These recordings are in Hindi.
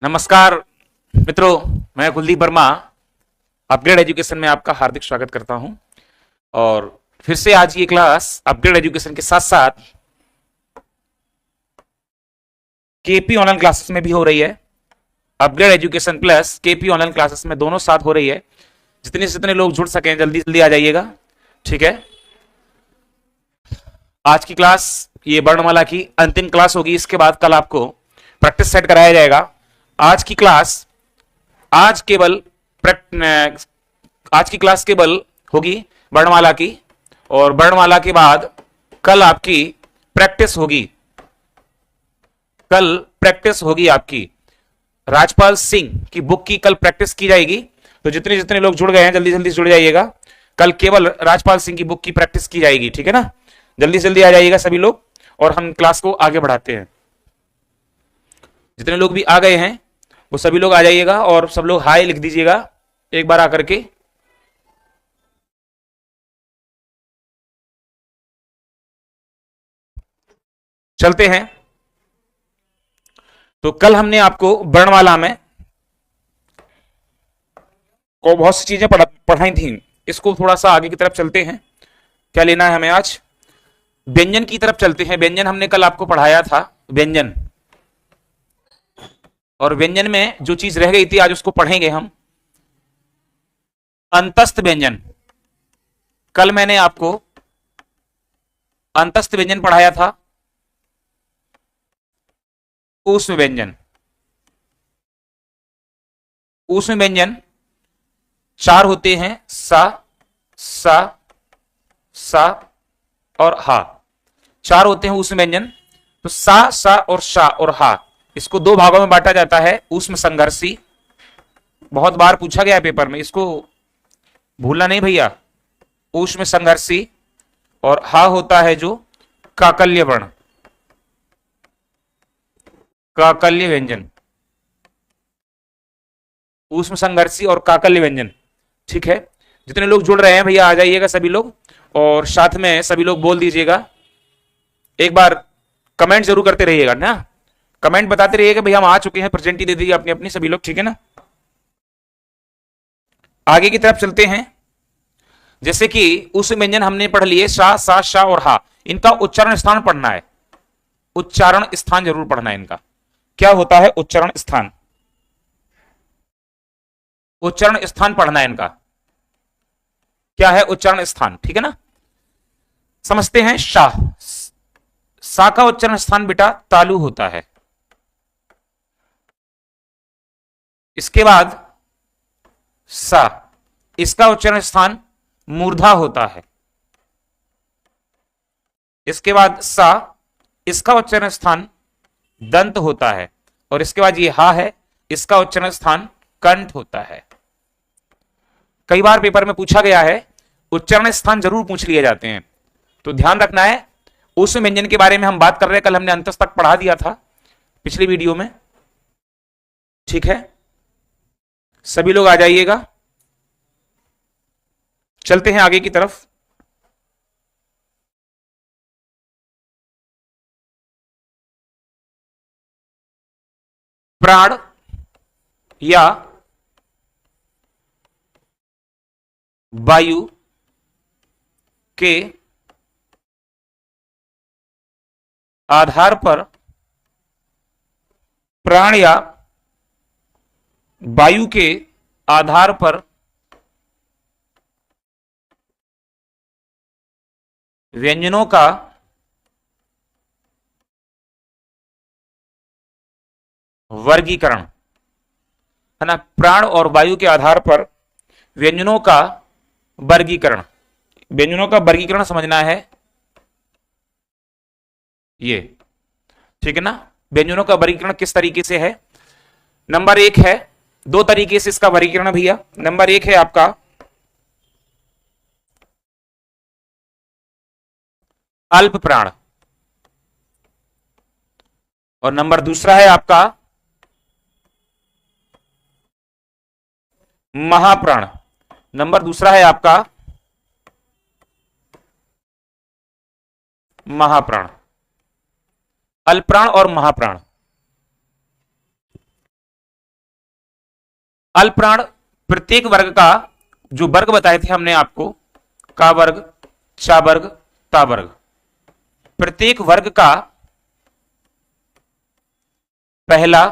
नमस्कार मित्रों, मैं कुलदीप वर्मा अपग्रेड एजुकेशन में आपका हार्दिक स्वागत करता हूं। और फिर से आज ये क्लास अपग्रेड एजुकेशन के साथ साथ केपी ऑनलाइन क्लासेस में भी हो रही है। Upgrade education plus KP online classes में दोनों साथ हो रही है। जितने से जितने लोग जुड़ सकें जल्दी जल्दी आ जाइएगा, ठीक है। आज की क्लास ये वर्णमाला की अंतिम क्लास होगी। इसके बाद कल आपको प्रैक्टिस सेट कराया जाएगा। आज की क्लास आज की क्लास केवल होगी वर्णमाला की, और वर्णमाला के बाद कल आपकी प्रैक्टिस होगी। कल प्रैक्टिस होगी आपकी राजपाल सिंह की बुक की, कल प्रैक्टिस की जाएगी। तो जितने जितने लोग जुड़ गए हैं जल्दी जल्दी जुड़ जाइएगा। कल केवल राजपाल सिंह की बुक की प्रैक्टिस की जाएगी, ठीक है ना। जल्दी जल्दी आ जाइएगा सभी लोग और हम क्लास को आगे बढ़ाते हैं। जितने लोग भी आ गए हैं वो सभी लोग आ जाइएगा और सब लोग हाय लिख दीजिएगा एक बार आकर के। चलते हैं। तो कल हमने आपको वर्णमाला में को बहुत सी चीजें पढ़ाई थी। इसको थोड़ा सा आगे की तरफ चलते हैं। क्या लेना है हमें आज? व्यंजन की तरफ चलते हैं। व्यंजन हमने कल आपको पढ़ाया था, व्यंजन। और व्यंजन में जो चीज रह गई थी आज उसको पढ़ेंगे हम। अंतस्थ व्यंजन। कल मैंने आपको अंतस्थ व्यंजन पढ़ाया था। ऊष्म व्यंजन। ऊष्म व्यंजन चार होते हैं, सा, सा, सा और हा। चार होते हैं ऊष्म व्यंजन। तो सा, सा और शा और हा, इसको दो भागों में बांटा जाता है। ऊष्म संघर्षी, बहुत बार पूछा गया है पेपर में, इसको भूलना नहीं भैया। ऊष्म संघर्षी। और हा होता है जो काकल्य वर्ण, काकल्य व्यंजन। ऊष्म संघर्षी और काकल्य व्यंजन, ठीक है। जितने लोग जुड़ रहे हैं भैया आ जाइएगा सभी लोग, और साथ में सभी लोग बोल दीजिएगा। एक बार कमेंट जरूर करते रहिएगा ना, कमेंट बताते रहिएगा भैया हम आ चुके हैं। प्रेजेंट ही दे दीजिए अपनी अपनी सभी लोग, ठीक है ना। आगे की तरफ चलते हैं। जैसे कि उस व्यंजन हमने पढ़ लिए शा, सा, शा और हा। इनका उच्चारण स्थान पढ़ना है। उच्चारण स्थान जरूर पढ़ना है इनका। क्या होता है उच्चारण स्थान? उच्चारण स्थान पढ़ना है इनका। क्या है उच्चारण स्थान, ठीक है ना। समझते हैं। शाह, सा का उच्चारण स्थान बेटा तालु होता है। इसके बाद सा, इसका उच्चारण स्थान मूर्धा होता है। इसके बाद सा, इसका उच्चारण स्थान दंत होता है। और इसके बाद ये हा है, इसका उच्चारण स्थान कंठ होता है। कई बार पेपर में पूछा गया है, उच्चारण स्थान जरूर पूछ लिए जाते हैं, तो ध्यान रखना है। उस व्यंजन के बारे में हम बात कर रहे हैं, कल हमने अंतस्थ तक पढ़ा दिया था पिछली वीडियो में, ठीक है। सभी लोग आ जाइएगा। चलते हैं आगे की तरफ। प्राण या वायु के आधार पर, प्राण या वायु के आधार पर व्यंजनों का वर्गीकरण, है ना। प्राण और वायु के आधार पर व्यंजनों का वर्गीकरण। व्यंजनों का वर्गीकरण समझना है ये, ठीक है ना। व्यंजनों का वर्गीकरण किस तरीके से है? नंबर एक है, दो तरीके से इसका वर्गीकरण भैया। नंबर एक है आपका अल्प प्राण, और नंबर दूसरा है आपका महाप्राण। नंबर दूसरा है आपका महाप्राण। अल्पप्राण और महाप्राण। अल्पप्राण प्रत्येक वर्ग का जो वर्ग बताए थे हमने आपको, का वर्ग, चा वर्ग, ता वर्ग, प्रत्येक वर्ग का पहला,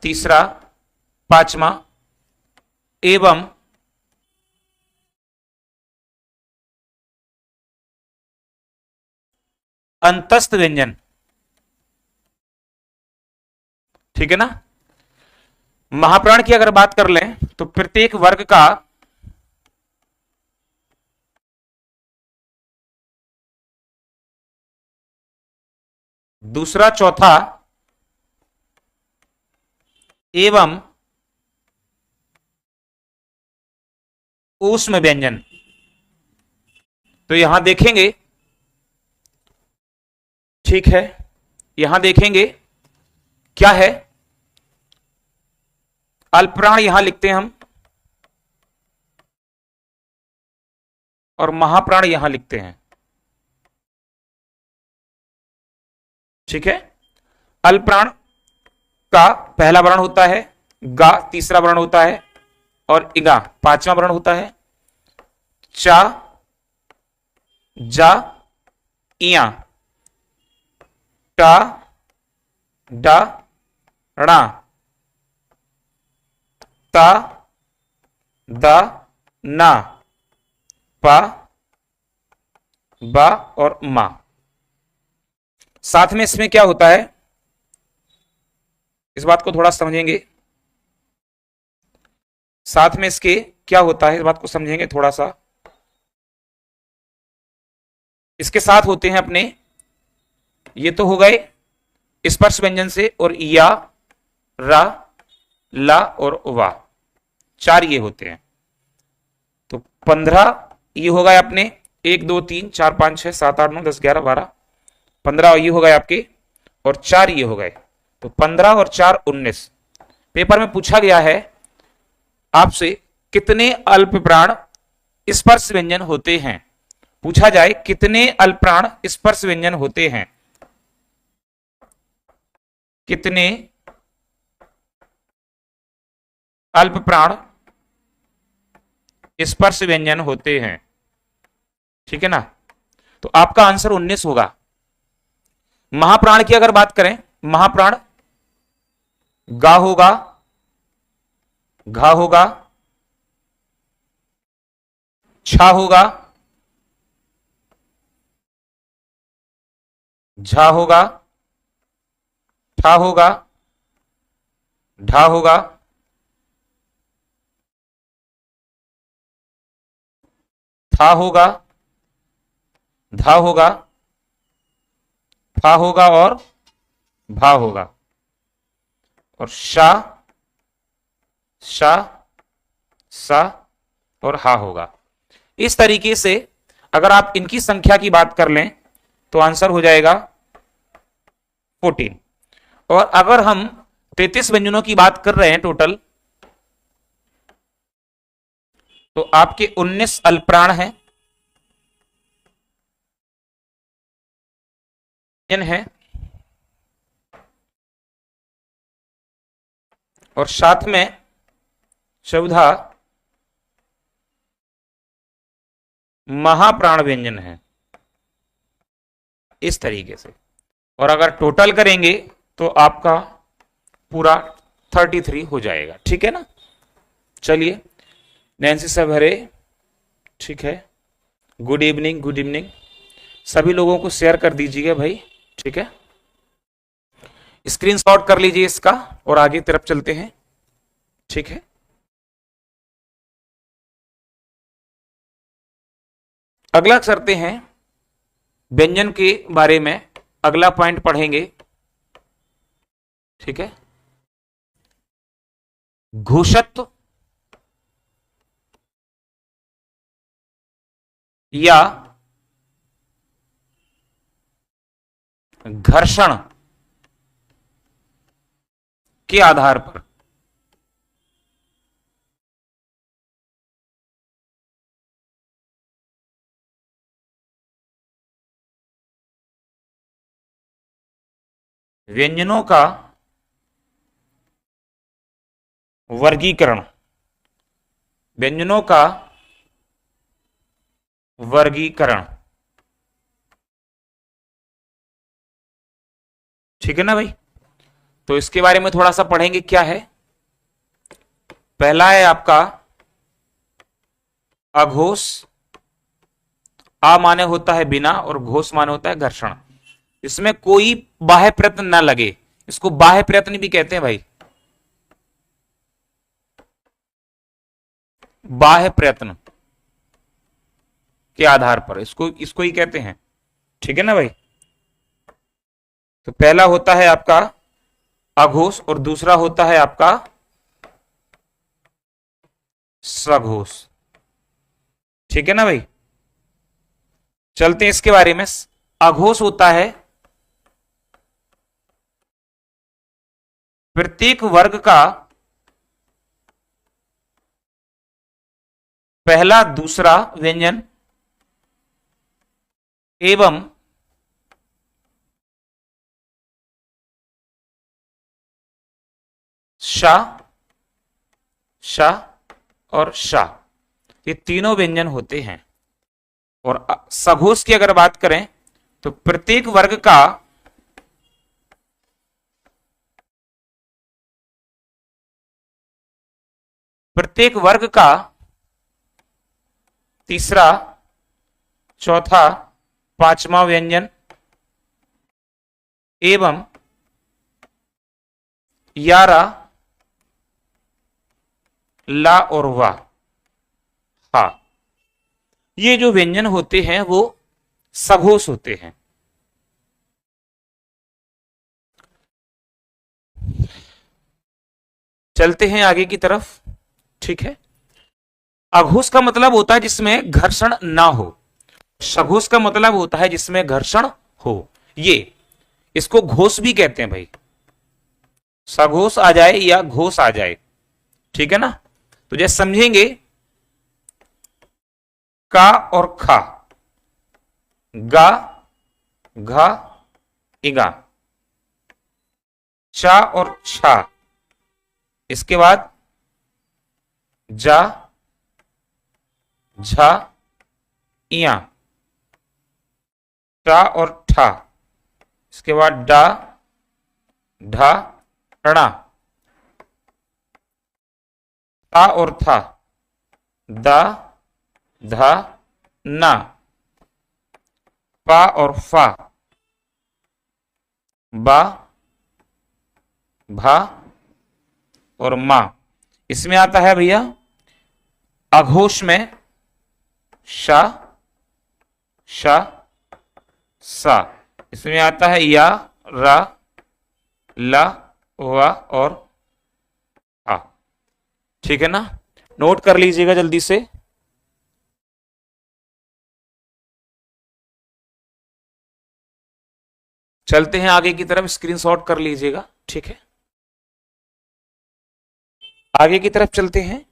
तीसरा, पांचवा एवं अंतस्थ व्यंजन, ठीक है ना। महाप्राण की अगर बात कर लें तो प्रत्येक वर्ग का दूसरा, चौथा एवं ऊष्म व्यंजन। तो यहां देखेंगे, ठीक है, यहां देखेंगे क्या है, अल्पप्राण यहां लिखते हैं हम और महाप्राण यहां लिखते हैं, ठीक है। अल्पप्राण का पहला वर्ण होता है गा, तीसरा वर्ण होता है और इगा पांचवा वर्ण होता है, चा, जा, इया, टा, डा, णा, ता, दा, ना, पा, बा और मा। साथ में इसमें क्या होता है, इस बात को थोड़ा समझेंगे, साथ में इसके क्या होता है इस बात को समझेंगे थोड़ा सा। इसके साथ होते हैं अपने, ये तो हो गए स्पर्श व्यंजन से, और या, रा, ला और वा, चार ये होते हैं। तो 15 ये हो गए अपने, 1 2 3 4 5 6 7 8 9 10 11 12, 15 ये हो गए आपके और 4 ये हो गए। तो 15 और 4 19। पेपर में पूछा गया है आपसे कितने अल्पप्राण स्पर्श व्यंजन होते हैं, पूछा जाए कितने अल्पप्राण स्पर्श व्यंजन होते हैं, कितने अल्पप्राण स्पर्श व्यंजन होते हैं, ठीक है ना। तो आपका आंसर 19 होगा। महाप्राण की अगर बात करें, महाप्राण गा होगा, घा होगा, छा होगा, झा होगा, ठा होगा, ढा होगा, था होगा, धा होगा, फा होगा और भा होगा, और शा, शा, सा और हा होगा। इस तरीके से अगर आप इनकी संख्या की बात कर लें तो आंसर हो जाएगा 14। और अगर हम 33 व्यंजनों की बात कर रहे हैं टोटल, तो आपके 19 अल्पप्राण हैं है, और साथ में 14 महाप्राण व्यंजन है, इस तरीके से। और अगर टोटल करेंगे तो आपका पूरा 33 हो जाएगा, ठीक है ना। चलिए, नैन्सी सब हरे, ठीक है, गुड इवनिंग, गुड इवनिंग। सभी लोगों को शेयर कर दीजिएगा भाई, ठीक है, स्क्रीनशॉट कर लीजिए इसका और आगे तरफ चलते हैं, ठीक है। अगला करते हैं व्यंजन के बारे में, अगला पॉइंट पढ़ेंगे, ठीक है। घोषत्व या घर्षण के आधार पर व्यंजनों का वर्गीकरण, व्यंजनों का वर्गीकरण। ठीक है ना भाई। तो इसके बारे में थोड़ा सा पढ़ेंगे, क्या है। पहला है आपका अघोष। आ माने होता है बिना और घोष माने होता है घर्षण। इसमें कोई बाह्य प्रयत्न ना लगे, इसको बाह्य प्रयत्न भी कहते हैं भाई, बाह्य प्रयत्न के आधार पर इसको इसको ही कहते हैं। ठीक है ना भाई। तो पहला होता है आपका अघोष और दूसरा होता है आपका सघोष। ठीक है ना भाई। चलते हैं इसके बारे में। अघोष होता है प्रत्येक वर्ग का पहला दूसरा व्यंजन एवं शा, शा और शा, ये तीनों व्यंजन होते हैं। और सघोष की अगर बात करें तो प्रत्येक वर्ग का तीसरा, चौथा, पांचवा व्यंजन एवं 11 ला और वा, हा, ये जो व्यंजन होते हैं वो सघोष होते हैं। चलते हैं आगे की तरफ। ठीक है। अघोष का मतलब होता है जिसमें घर्षण ना हो, सघोष का मतलब होता है जिसमें घर्षण हो। ये इसको घोष भी कहते हैं भाई, सघोष आ जाए या घोष आ जाए। ठीक है ना। तो जैसे समझेंगे, का और खा, गा, घा, इगा, चा और छा, इसके बाद जा, झा, इया, टा और ठा, इसके बाद डा, ढा, णा, ता और था, दा, धा, ना, पा और फा, बा, भा और मा। इसमें आता है भैया अघोष में शा, शा, सा। इसमें आता है या, रा, ला, वा और आ। ठीक है ना। नोट कर लीजिएगा जल्दी से। चलते हैं आगे की तरफ, स्क्रीनशॉट कर लीजिएगा। ठीक है। आगे की तरफ चलते हैं।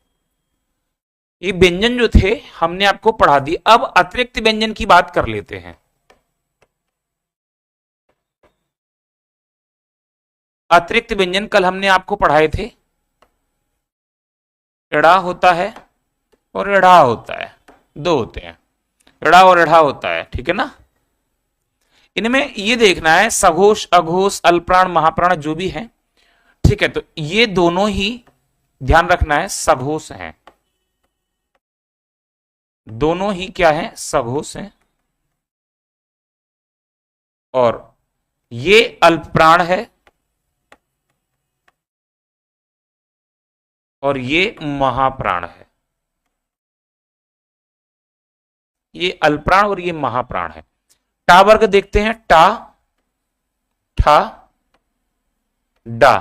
ये व्यंजन जो थे हमने आपको पढ़ा दिए, अब अतिरिक्त व्यंजन की बात कर लेते हैं। अतिरिक्त व्यंजन कल हमने आपको पढ़ाए थे। एड़ा होता है और एढ़ा होता है, दो होते हैं, एड़ा और एढ़ा होता है। ठीक है ना। इनमें ये देखना है सघोष, अघोष, अल्पप्राण, महाप्राण जो भी है। ठीक है। तो ये दोनों ही ध्यान रखना है सघोष हैं, दोनों ही क्या है, सघोष हैं। और ये अल्पप्राण है और ये महाप्राण है। ये अल्पप्राण और ये महाप्राण है। टा वर्ग देखते हैं, टा, ठा, डा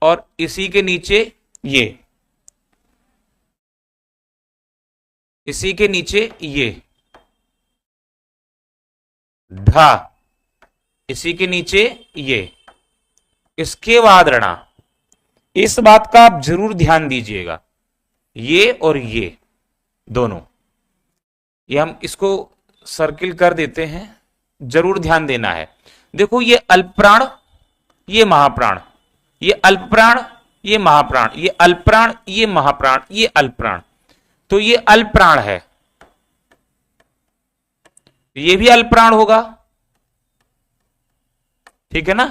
और इसी के नीचे ये, इसी के नीचे ये ढा, इसी के नीचे ये, इसके बाद रणा। इस बात का आप जरूर ध्यान दीजिएगा, ये और ये दोनों, ये हम इसको सर्किल कर देते हैं, जरूर ध्यान देना है। देखो ये अल्पप्राण ये महाप्राण, ये अल्पप्राण, ये महाप्राण, ये अल्पप्राण, ये महाप्राण, ये अल्पप्राण। तो ये अल्पप्राण है, ये भी अल्पप्राण होगा, ठीक है ना।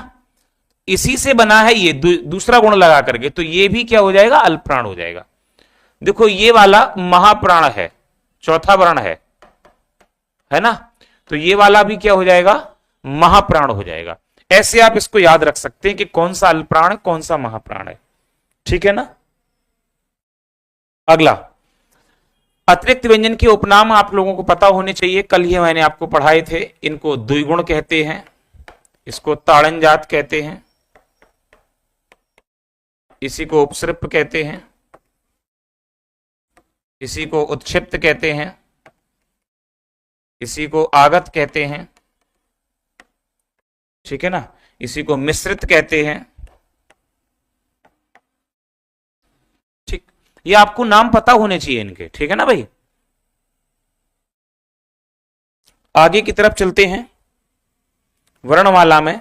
इसी से बना है ये, दूसरा गुण लगा करके, तो ये भी क्या हो जाएगा, अल्पप्राण हो जाएगा। देखो ये वाला महाप्राण है, चौथा वर्ण है ना, तो ये वाला भी क्या हो जाएगा, महाप्राण हो जाएगा। ऐसे आप इसको याद रख सकते हैं कि कौन सा अल्पप्राण है, कौन सा महाप्राण है, ठीक है ना। अगला, अतिरिक्त व्यंजन के उपनाम आप लोगों को पता होने चाहिए, कल ही मैंने आपको पढ़ाए थे। इनको द्विगुण कहते हैं, इसको ताड़नजात कहते हैं, इसी को उपसर्प कहते हैं, इसी को उत्क्षिप्त कहते हैं, इसी को आगत कहते हैं, ठीक है ना, इसी को मिश्रित कहते हैं, ठीक। ये आपको नाम पता होने चाहिए इनके, ठीक है ना भाई। आगे की तरफ चलते हैं। वर्णमाला में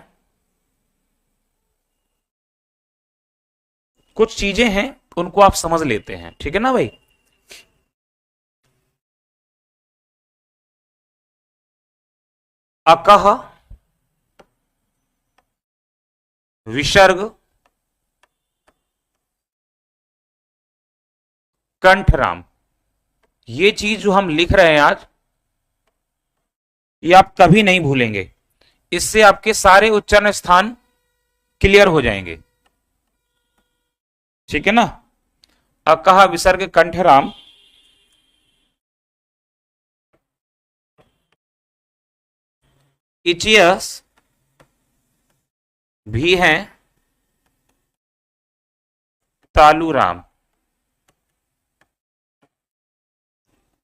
कुछ चीजें हैं, उनको आप समझ लेते हैं, ठीक है ना भाई। अकह, विसर्ग, कंठराम, ये चीज जो हम लिख रहे हैं आज, ये आप कभी नहीं भूलेंगे। इससे आपके सारे उच्चारण स्थान क्लियर हो जाएंगे, ठीक है ना। अकह, विसर्ग, कंठराम, इचियस भी हैं, तालुराम,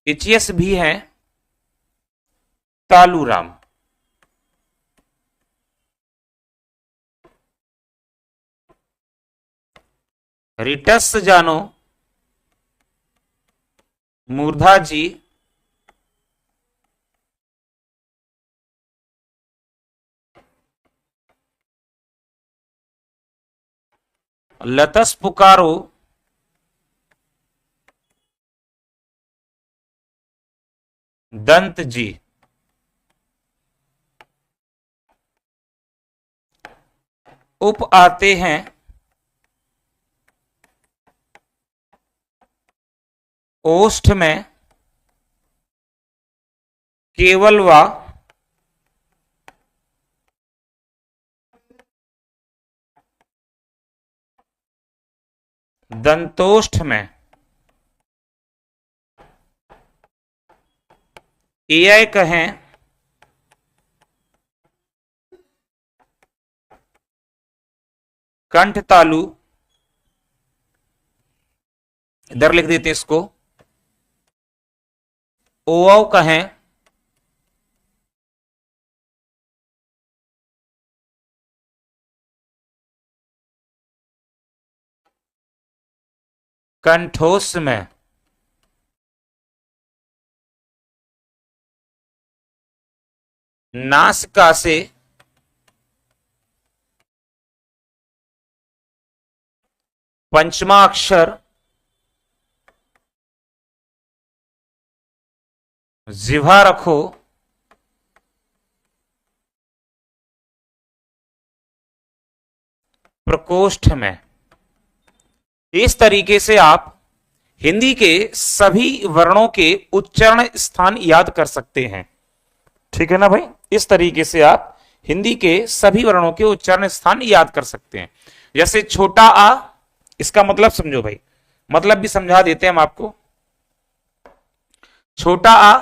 इचियस भी हैं, तालुराम। रिटस जानो, मूर्धा जी, लतस पुकारो, दंत जी। उप आते हैं, ओष्ठ में केवल व दंतोष्ठ में एय कहें, कंठ तालु, इधर लिख देते हैं इसको, ओव कहें, कंठोस में नासिका से पंचमा अक्षर जिह्वा रखो, प्रकोष्ठ में। इस तरीके से आप हिंदी के सभी वर्णों के उच्चारण स्थान याद कर सकते हैं, ठीक है ना भाई। इस तरीके से आप हिंदी के सभी वर्णों के उच्चारण स्थान याद कर सकते हैं। जैसे छोटा आ, इसका मतलब समझो भाई, मतलब भी समझा देते हैं हम आपको। छोटा आ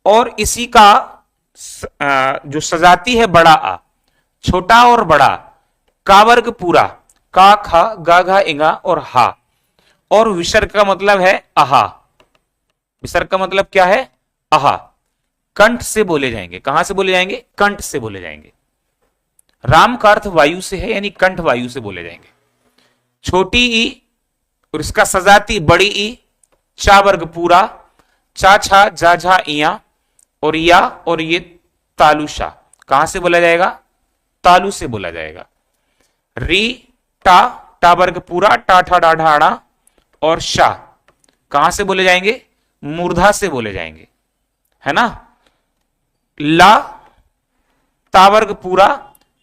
और इसी का जो सजाती है बड़ा आ, छोटा और बड़ा, का वर्ग पूरा, का, खा, गा, घा, इंगा और हा। और विसर्ग का मतलब है आहा, विसर्ग का मतलब क्या है, आहा। कंठ से बोले जाएंगे, कहां से बोले जाएंगे, कंठ से बोले जाएंगे। राम का अर्थ वायु से है, यानी कंठ वायु से बोले जाएंगे। छोटी ई और इसका सजाती बड़ी ई, चा वर्ग पूरा, चा, छा, जा, झा, इया और या, और ये तालुशा, कहां से बोला जाएगा, तालु से बोला जाएगा। री टा, टा वर्ग पूरा, टा ठा डा ढाड़ा और शा कहां से बोले जाएंगे? मूर्धा से बोले जाएंगे, है ना। ला, ता वर्ग पूरा,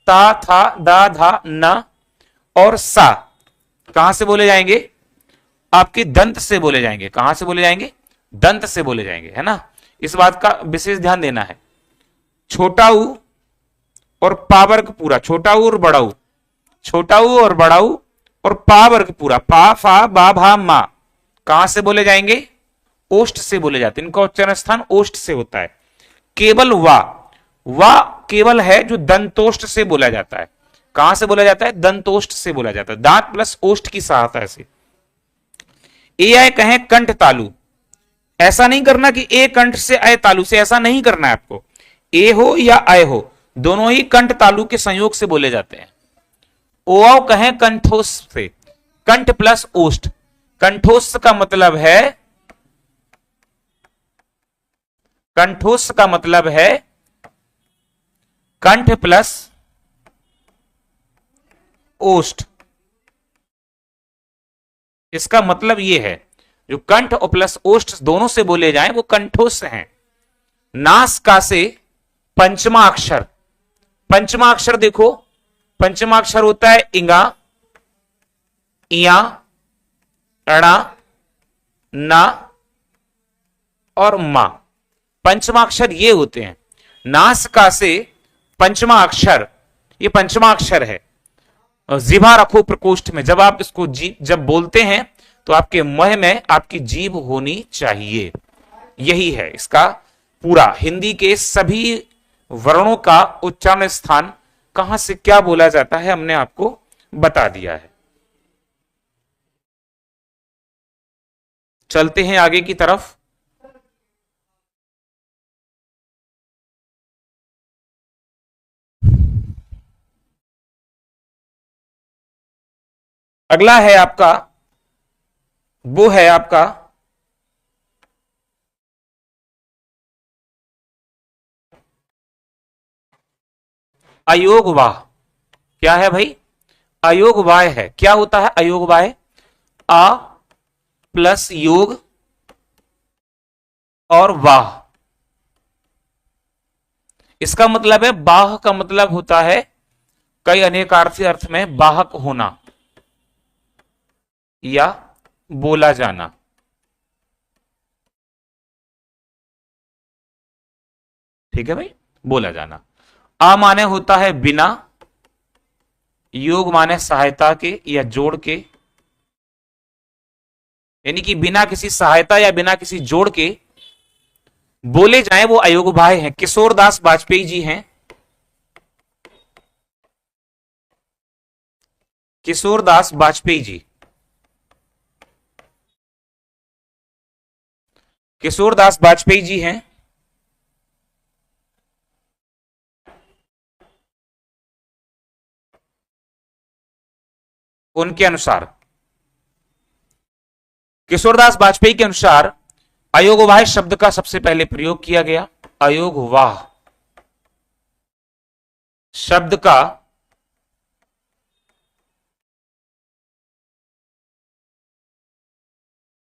ता था दा धा न और सा कहां से बोले जाएंगे? आपके दंत से बोले जाएंगे। कहां से बोले जाएंगे? दंत से बोले जाएंगे, है ना। इस बात का विशेष ध्यान देना है। छोटा ऊ और पा वर्ग पूरा, छोटा ऊ और बड़ा ऊ, छोटा ऊ और बड़ा ऊ और पा वर्ग पूरा, पा फा बा भा मा कहां से बोले जाएंगे? ओष्ठ से बोले जाते हैं। इनका उच्चारण स्थान ओष्ठ से होता है। केवल वा केवल है जो दंतोष्ठ से बोला जाता है। कहां से बोला जाता है? दंतोष्ठ से बोला जाता है, दांत प्लस ओष्ठ की सहायता से। ए आय कहें कंठ तालु, ऐसा नहीं करना कि ए कंठ से आय तालु से, ऐसा नहीं करना है आपको। ए हो या आय हो, दोनों ही कंठ तालु के संयोग से बोले जाते हैं। ओ कहें कंठोस्थ से, कंठ प्लस ओष्ठ, कंठोस्थ का मतलब है, कंठोस्थ का मतलब है कंठ प्लस ओष्ठ। इसका मतलब यह है जो कंठ और प्लस ओष्ठ दोनों से बोले जाएं वो कंठोस्थ हैं। नासिका से पंचमा अक्षर, पंचमा अक्षर देखो, पंचमा अक्षर होता है इंगा, इया, अणा, ना और मा। पंचमा अक्षर ये होते हैं। नासिका से पंचमा अक्षर, ये पंचमा अक्षर है। जिभा रखो प्रकोष्ठ में, जब आप इसको जब बोलते हैं तो आपके मुंह में आपकी जीभ होनी चाहिए। यही है इसका पूरा। हिंदी के सभी वर्णों का उच्चारण स्थान कहां से क्या बोला जाता है हमने आपको बता दिया है। चलते हैं आगे की तरफ। अगला है आपका, वो है आपका अयोग वाह। क्या है भाई? अयोग वाय है। क्या होता है अयोग वाय? आ प्लस योग और वाह। इसका मतलब है, बाह का मतलब होता है कई अनेकार्थी अर्थ में बाहक होना या बोला जाना। ठीक है भाई, बोला जाना। आ माने होता है बिना, योग माने सहायता के या जोड़ के, यानी कि बिना किसी सहायता या बिना किसी जोड़ के बोले जाए वो अयोग्यवाय हैं। किशोरदास वाजपेयी जी हैं, किशोरदास वाजपेयी जी, किशोरदास वाजपेयी जी हैं। उनके अनुसार, किशोरदास वाजपेयी के अनुसार अयोग्यवाह शब्द का सबसे पहले प्रयोग किया गया। अयोग्यवाह शब्द का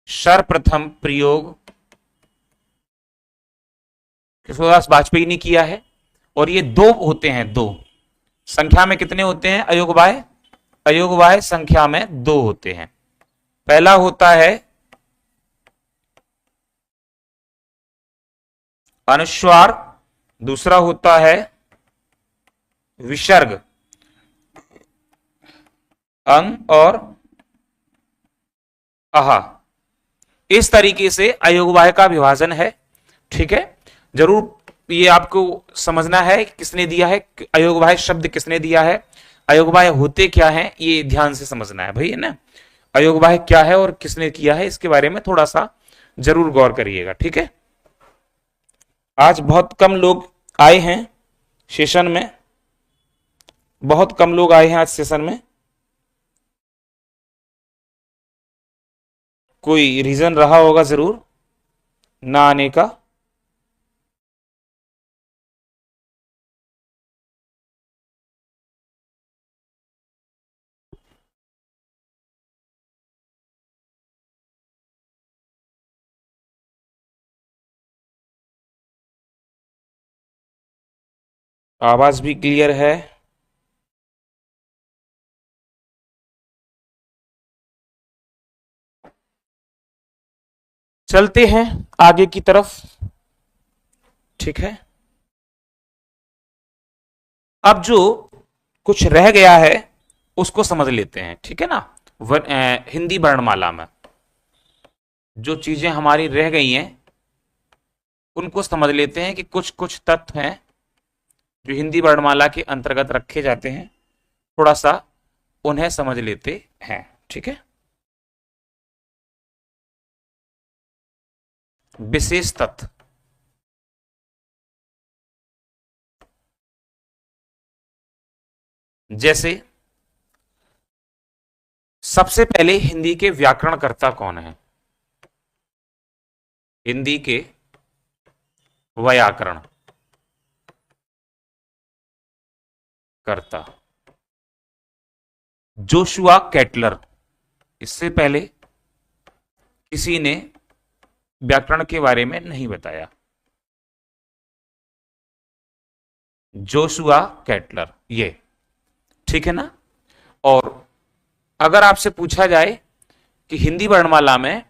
सर्वप्रथम प्रयोग किशोरदास वाजपेयी ने किया है। और ये दो होते हैं, दो संख्या में कितने होते हैं अयोग्यवाह? अयोग्यवाह संख्या में दो होते हैं। पहला होता है अनुस्वार, दूसरा होता है विसर्ग। अंग और आहा, इस तरीके से अयोग्यवाह का विभाजन है। ठीक है, जरूर ये आपको समझना है किसने दिया है, अयोग्यवाह शब्द किसने दिया है, अयोग्यवाह होते क्या हैं, ये ध्यान से समझना है भाई, है ना। अयोग्यवाह क्या है और किसने किया है, इसके बारे में थोड़ा सा जरूर गौर करिएगा। ठीक है, आज बहुत कम लोग आए हैं सेशन में, बहुत कम लोग आए हैं आज सेशन में। कोई रीजन रहा होगा जरूर ना आने का। आवाज भी क्लियर है? चलते हैं आगे की तरफ। ठीक है, अब जो कुछ रह गया है उसको समझ लेते हैं। ठीक है ना, हिंदी वर्णमाला में जो चीजें हमारी रह गई हैं उनको समझ लेते हैं कि कुछ कुछ तत्व हैं जो हिंदी वर्णमाला के अंतर्गत रखे जाते हैं, थोड़ा सा उन्हें समझ लेते हैं। ठीक है, विशेष तत्व जैसे सबसे पहले हिंदी के व्याकरणकर्ता कौन है? हिंदी के व्याकरण करता जोशुआ कैटलर। इससे पहले किसी ने व्याकरण के बारे में नहीं बताया। जोशुआ कैटलर, ये ठीक है ना। और अगर आपसे पूछा जाए कि हिंदी वर्णमाला में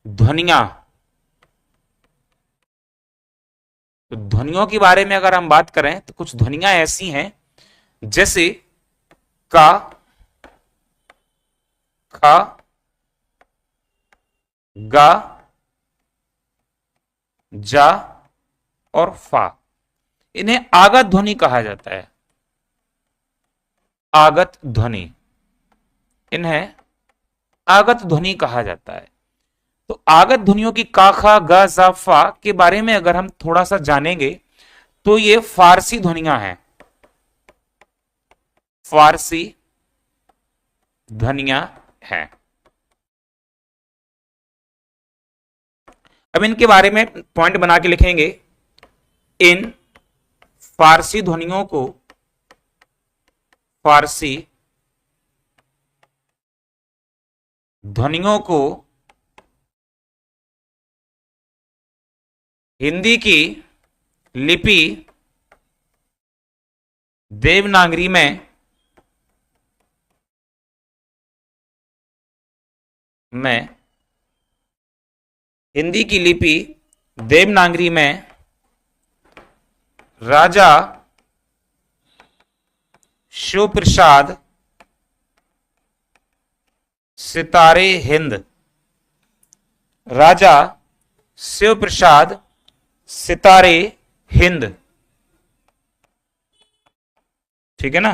ध्वनियां, तो ध्वनियों के बारे में अगर हम बात करें तो कुछ ध्वनियां ऐसी हैं जैसे का, खा, गा, जा और फा। इन्हें आगत ध्वनि कहा जाता है। आगत ध्वनि, इन्हें आगत ध्वनि कहा जाता है। तो आगत ध्वनियों की का, खा, गा, जा, फा के बारे में अगर हम थोड़ा सा जानेंगे तो ये फारसी ध्वनियां हैं। फारसी ध्वनियां हैं। अब इनके बारे में पॉइंट बना के लिखेंगे। इन फारसी ध्वनियों को, फारसी ध्वनियों को हिंदी की लिपि देवनागरी में हिंदी की लिपि देवनागरी में राजा शिव प्रसाद सितारे हिंद, राजा शिव प्रसाद सितारे हिंद, ठीक है ना।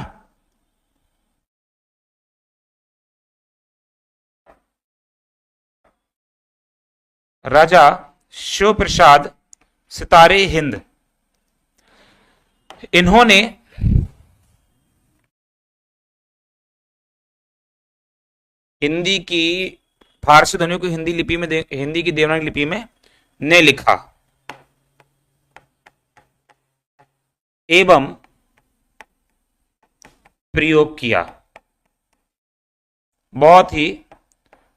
राजा शिव प्रसाद सितारे हिंद, इन्होंने हिंदी की फारसी ध्वनियों को हिंदी लिपि में हिंदी की देवनागरी लिपि में ने लिखा एवं प्रयोग किया। बहुत ही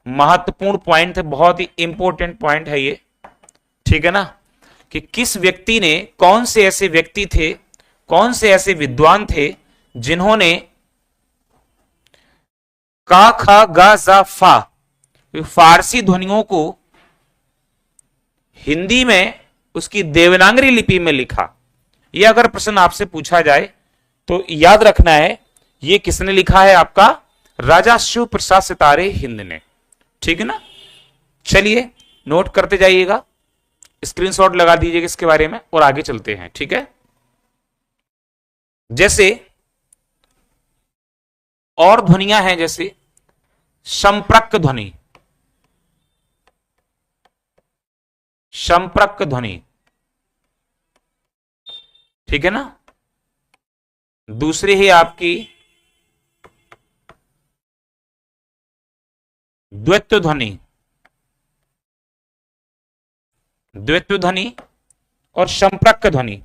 महत्वपूर्ण पॉइंट है, बहुत ही इंपॉर्टेंट पॉइंट है ये। ठीक है ना, कि किस व्यक्ति ने, कौन से ऐसे व्यक्ति थे, कौन से ऐसे विद्वान थे जिन्होंने का, खा, गा, जा, फा फारसी ध्वनियों को हिंदी में उसकी देवनागरी लिपि में लिखा। यह अगर प्रश्न आपसे पूछा जाए तो याद रखना है ये किसने लिखा है, आपका राजा शिव प्रसाद सितारे हिंद ने। ठीक है ना, चलिए नोट करते जाइएगा, स्क्रीनशॉट लगा दीजिएगा इसके बारे में और आगे चलते हैं। ठीक है, जैसे और ध्वनियां हैं, जैसे संप्रक ध्वनि, संप्रक ध्वनि, ठीक है ना। दूसरी है आपकी द्वैत्व ध्वनि, द्वैत्व ध्वनि और संप्रक ध्वनि।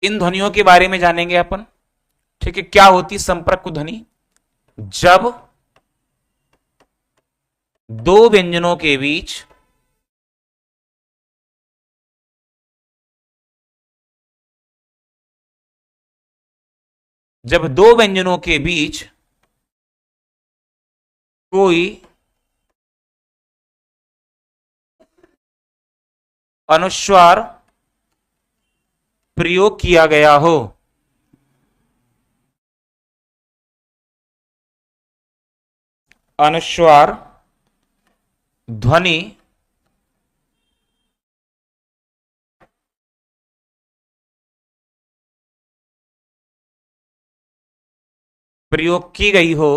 इन ध्वनियों के बारे में जानेंगे अपन। ठीक है, क्या होती संप्रक ध्वनि? जब दो व्यंजनों के बीच जब दो व्यंजनों के बीच कोई अनुस्वार प्रयोग किया गया हो। अनुस्वार ध्वनि प्रयोग की गई हो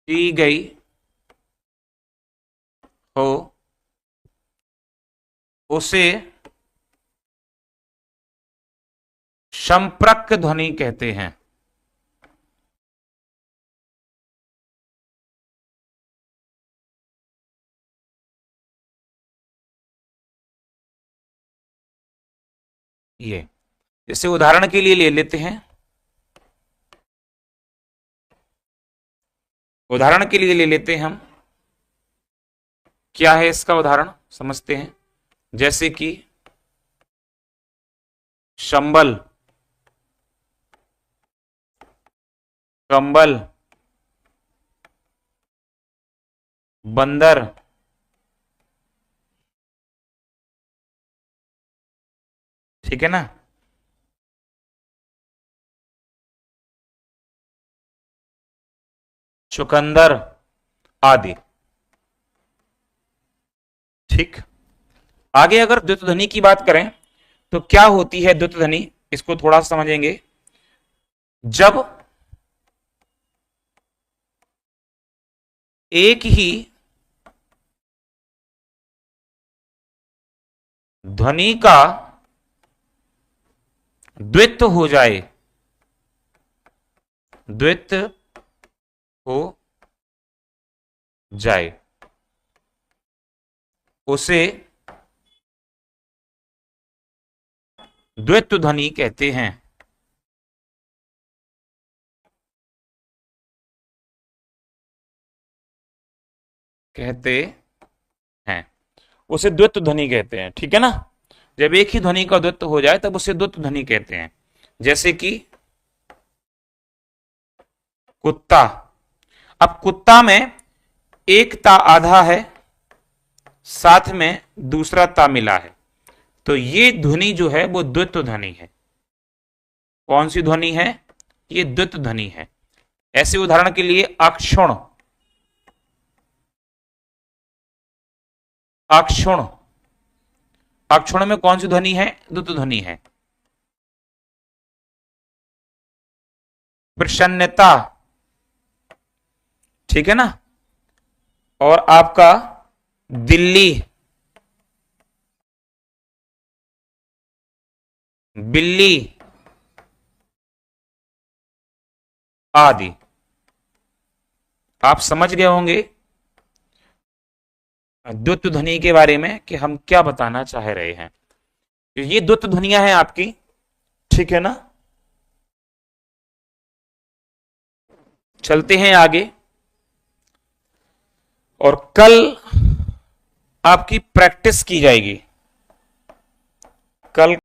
की गई हो उसे संपर्क ध्वनि कहते हैं। ये इसे उदाहरण के लिए ले लेते हैं। उदाहरण के लिए ले लेते हैं हम। क्या है इसका उदाहरण समझते हैं। जैसे कि संबल, कंबल, बंदर, ठीक है ना। चुकंदर आदि। ठीक। आगे अगर द्वित ध्वनि की बात करें तो क्या होती है द्वित ध्वनि, इसको थोड़ा समझेंगे। जब एक ही ध्वनि का द्वित हो जाए, द्वित हो जाए, उसे द्वित्व ध्वनि कहते हैं। कहते हैं उसे द्वित्व ध्वनि कहते हैं, ठीक है ना। जब एक ही ध्वनि का द्वित्व हो जाए तब उसे द्वित्व ध्वनि कहते हैं। जैसे कि कुत्ता। अब कुत्ता में एक ता आधा है, साथ में दूसरा ता मिला है, तो ये ध्वनि जो है वो द्वित्व ध्वनि है। कौन सी ध्वनि है? ये द्वित्व ध्वनि है। ऐसे उदाहरण के लिए अक्षुण, अक्षुण, अक्षुण में कौन सी ध्वनि है? द्वित्व ध्वनि है। प्रसन्नता, ठीक है ना। और आपका दिल्ली, बिल्ली आदि। आप समझ गए होंगे द्वित्व ध्वनि के बारे में कि हम क्या बताना चाह रहे हैं। तो ये द्वित्व ध्वनियां हैं आपकी, ठीक है ना। चलते हैं आगे। और कल आपकी प्रैक्टिस की जाएगी। कल